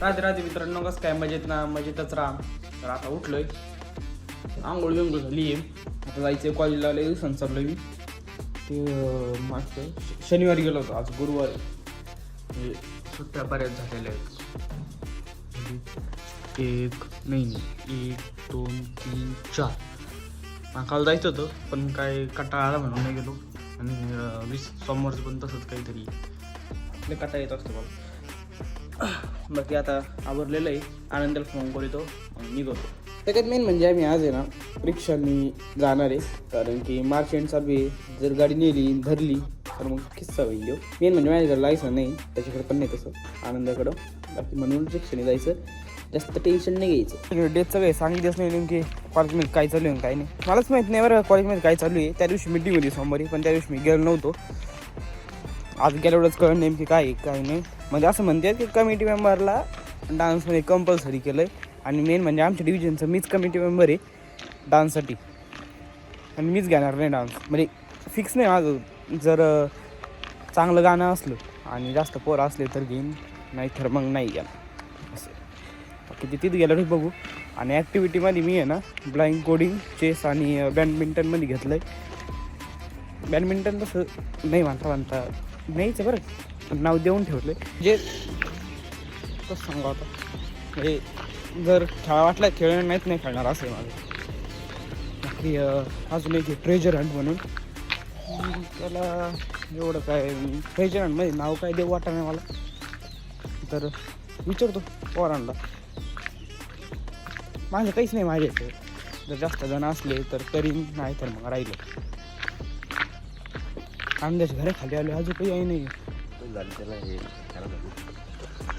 राधे राधे मित्रांनो, कसं काय मजेत ना? मजेतच राहा. तर आता उठलोय, आंघोळ बिंघोळ झाली आहे. आता जायचं कॉलेजला. लय दिवसांनी चाललोय मी. ते मागचं शनिवारी गेलो होतो, आज गुरुवारी. म्हणजे सुट्ट्या बऱ्याच झालेल्या आहेत. 1 2 3 4. काल जायचं होतं पण काय कंटाळा आला म्हणून नाही गेलो. आणि 20 सोमवारचं पण तसंच काहीतरी लय कंटाळा येत असतो मला. बाकी आता आवरलेलं आहे. आनंदाला फोन करतो आणि निघतो. सगळ्यात मेन म्हणजे आम्ही आज आहे ना रिक्षानी जाणार आहे, कारण की मार्च एंड चालू आहे. जर गाडी नेली धरली तर मग किस्सा होईल. मेन म्हणजे माझ्याकडे लायसन नाही, त्याच्याकडे पण नाही तसं आनंदाकडं. बाकी म्हणून रिक्षाने जायचं, जास्त टेन्शन नाही घ्यायचं. डेटचं काही सांगितलंच नाही नेमकी कॉलेजमध्ये काय चालू आहे काय नाही. मलाच माहीत नाही बरं कॉलेजमध्ये काय चालू आहे. त्या दिवशी मीटिंग होती सोमवारी, पण त्या दिवशी मी गेलो नव्हतो. आज गेल्यावरच कळलं नेमकी काय काय नाही. म्हणजे असं म्हणतात की कमिटी मेंबरला डान्समध्ये कंपल्सरी केलं आहे. आणि मेन म्हणजे आमच्या डिव्हिजनचं मीच कमिटी मेंबर आहे डान्ससाठी, आणि मीच घेणार नाही डान्स. म्हणजे फिक्स नाही माझं. जर चांगलं गाणं असलं आणि जास्त पोरं असले तर घेईन, नाही तर मग नाही घेणार असं. बाकी ते तिथं गेल्यावर बघू. आणि ॲक्टिव्हिटीमध्ये मी आहे ना ब्लाइंड कोडिंग, चेस आणि बॅडमिंटनमध्ये घेतलं आहे. बॅडमिंटन तसं नाही म्हणता नाहीच आहे बरं, पण नाव देऊन ठेवलं आहे. जे कसं सांगू आता, म्हणजे जर खेळा वाटला खेळणार नाहीत नाही खेळणार असं आहे माझं. बाकी अजून एक ट्रेजर हंट म्हणून, त्याला एवढं काय ट्रेजर हंटमध्ये नाव काय देऊ वाटत नाही मला. तर विचारतो पोरांना. माझं काहीच नाही माझ्या इथे. जर जास्त जण असले तर करीन, नाही तर मग राहिलं. कांद्याच्या घरा खाली आले अजून काही नाही.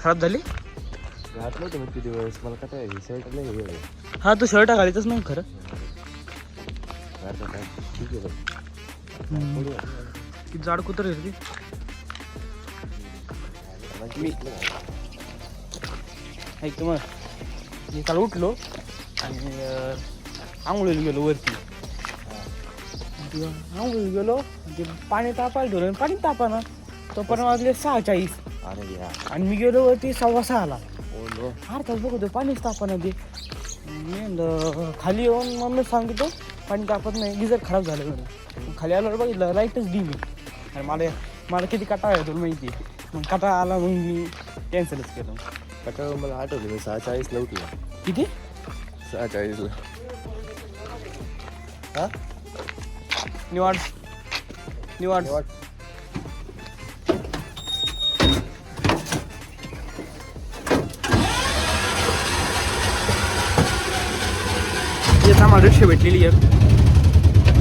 खराब झाली घातलं होतं मग किती वेळेस, मला काय शर्ट नाही. हा, तू शर्ट घालायचंच नाही खरं. ठीक आहे किती जाड कुत्र आहे ती. मी ऐक मग, मी काल उठलो आणि आंघोळीला गेलो वरती. आंघोळीला गेलो, ते पाणी तापायला ठेवलं, पाणी तापाना तोपर्यंत वाजले 6:40. आणि मी गेलो वरती 6:15ला. अर्धा बघतो पाणीच तापाना ते. मी खाली येऊन मम्मी सांगितलं पाणी तापत नाही, गिझर खराब झालं म्हणून. खाली आल्यावर बघितलं लाईटच डिम आहे. आणि मला किती कटाळा आहे तुला माहिती. मग कटाळा आला, मग मी कॅन्सलच केलं. कटाळ मला आठवलं, मी 6:40ला उठलो. किती? 6:40ला. हा, निवाड येत आम्हाला रिक्षा भेटलेली आहे.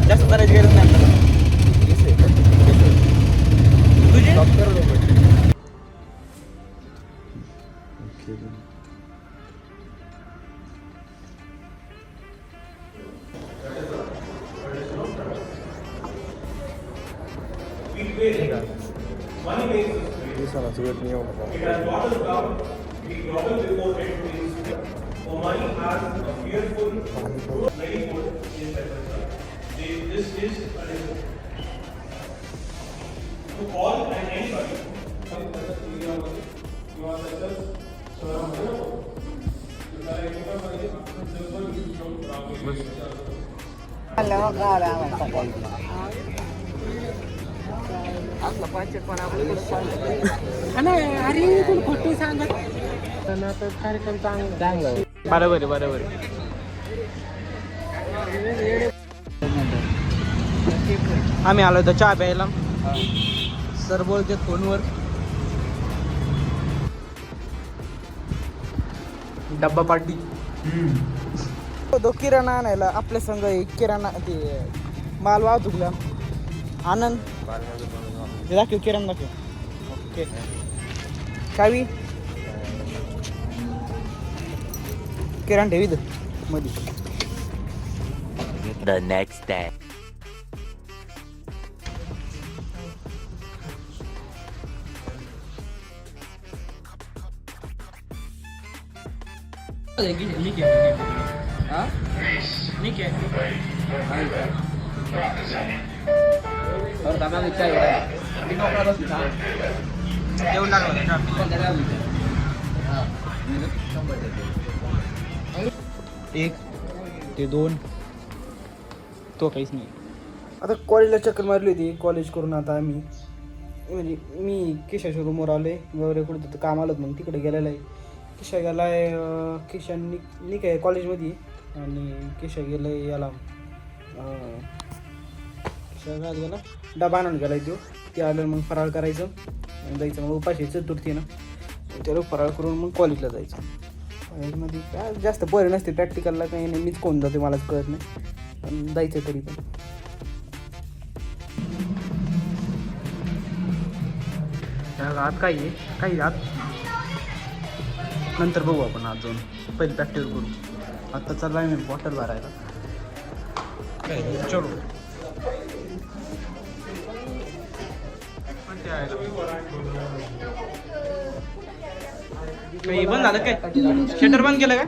जास्त करायची गरज नाही आपल्याला. तुझे दिवसाला वेळ नाही एवढा. अरे तुला खोटं सांगत कार्यक्रम चांगला. बरोबर आहे. आम्ही आलो होतो चहा प्यायला. सर बोलतात फोनवर. डब्बा पार्टी. तो किराणा आणायला आपल्या संघ किराणा ते माल वाहतूकला. आनंद दाखव किराणा दाखव. ओके कावी किराणा ठेवी मध्ये. The next day. Nick देऊन टाकलं. एक ते दोन तो काहीच नाही. आता कॉलेजला चक्कर मारली होती. कॉलेज करून आता आम्ही म्हणजे मी किशाच्या रूमवर आलो आहे. गौरे कुठं तिथं काम आलं मग तिकडे गेलेलं आहे. किशा गेला आहे किशा निक आहे कॉलेजमध्ये आणि किशा गेलं आहे याला किशा काय गेला डबा आणून गेला आहे तो. ते आलं मग फराळ करायचं जायचं. मग उपाशी चतुर्थी ना त्याला फराळ करून मग कॉलेजला जायचं. कॉलेजमध्ये काय जास्त पोरे नसते प्रॅक्टिकलला काही नाही. मीच कोण जाते मलाच कळत नाही पण जायचं तरी पण. आत काही आहे काही आत नंतर बघू आपण आज जाऊन. पहिले प्रॅक्टिस करू. आत्ता चालला आहे मी बॉटल भरायला. चलो काही बंद झालं काय शटर बंद केलं का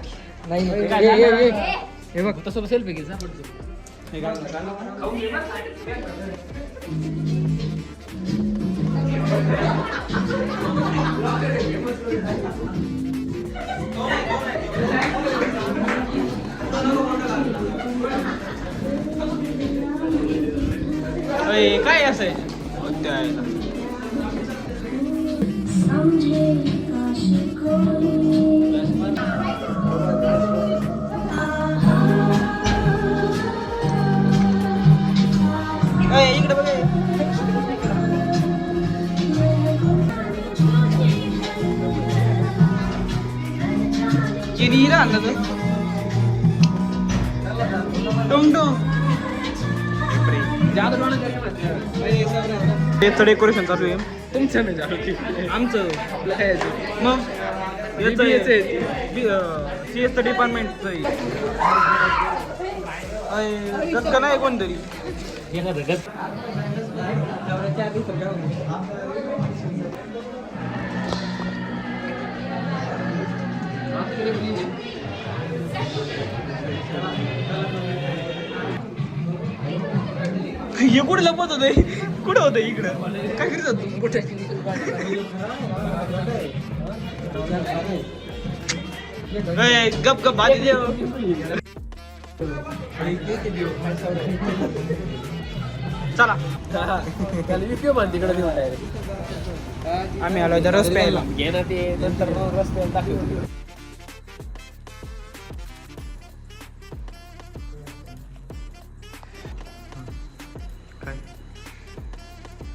नाही. हे बघ तसं सेल्फी घ्यायचा. काय असं आहे इकडे बघा. चिरी आणलं तर टोंग डेकोरेशन चालू आहे तुमचं नाही आमचं मग सीएसचं डिपार्टमेंटचं का नाही कोणतरी हे कुठे लपत होते कुठं होतं इकडं काय करत होत कुठे गप गप भाजी देव. चला आम्ही आलो रस प्यायला. ते नंतर रस प्यायला दाखवतो.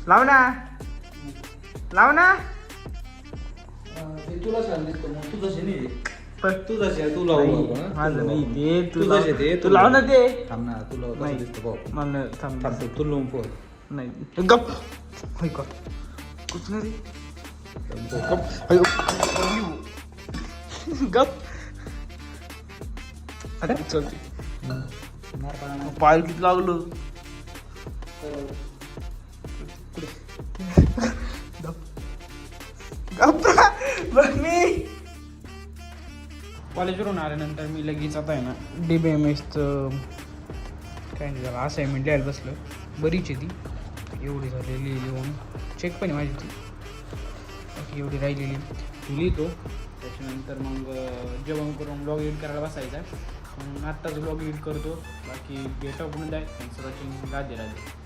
लाव ना लाव ना. तुला सांगितलं तू जसे नाही पण तू जसे तू लाव माझं नाही ते तू जसे ते तू लाव ना ते. थांब ना तू लाव नाही दिसतो मला थांब थांब तू लावून पोर नाही गप होय का कुछ नाही गप. अरे चलते पायल किती लागलो. कॉलेजवरून आल्यानंतर मी लगेच आता आहे ना DBMSचं काय नाही झालं असाइनमेंट लिहायला बसलं. बरीच आहे ती एवढी झालेली लिहून चेक पण आहे माझी ती बाकी एवढी राहिलेली ती लिहितो. त्याच्यानंतर मग जेवण करून ब्लॉग एडिट करायला बसायचा. मग आत्ताच ब्लॉग एडिट करतो. बाकी गेट ऑफ म्हणून जाय सर्चिंग राधे राधे.